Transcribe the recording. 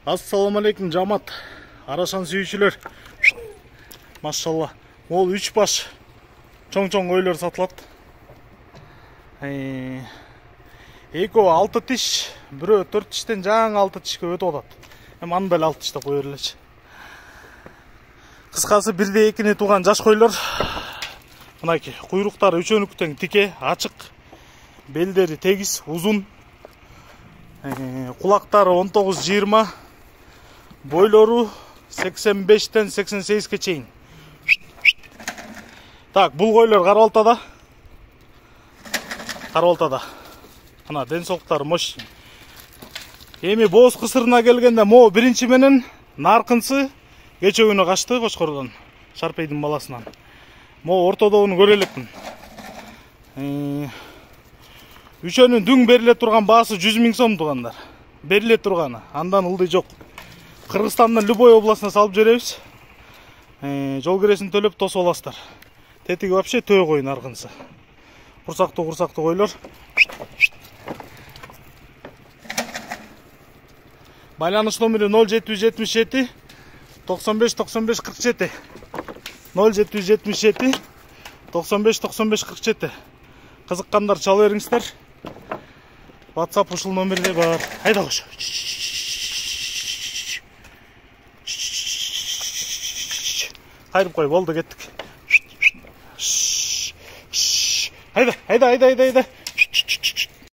Ассаламу алейкум жамат. Арашан сүйүүчүлөр. Машалла. Ол 3 баш чоң-чоң көйлөр сатылат. Экөө 6 тиш, бирөө 4 тиштен жаңы 6 тишке өтүп атат. Эми аны дал 6 тиштеп кое берлечи. Кыскасы 1-2 тууган жаш көйлөр. Мынакей куйруктары үчөнүктөн тике, ачык. Белдери тегиз, узун. Кулактары 19-20. Бойлору 85-тен 88-ке чейин. Так, бул көйлөр карабалтада. Ана ден соолуктары мощный. Эми Бооз кысырына келгенде могу биринчи менен наркынсы кече күнү качты Кочкордон, Шарпейдин баласынан. Могу ортодогуну көрө элекмин. Үчөнүн дүң бериле турган баасы 100 000 сом тугандар. Бериле турганы, андан ылдый жок. Кыргызстандын любой областына салып жиберебиз. Жол киресин төлөп тосуп аласыздар. Тетиги вообще төө койун аркынсы. Курсактуу көйлөр. Байланыш номери 0777 95 95 47. 0777 95 95 47. Кызыккандар чала бериңиздер. WhatsApp ушул номерде бар. Айда кош. Кайрып кой, болду, кеттик. Айда.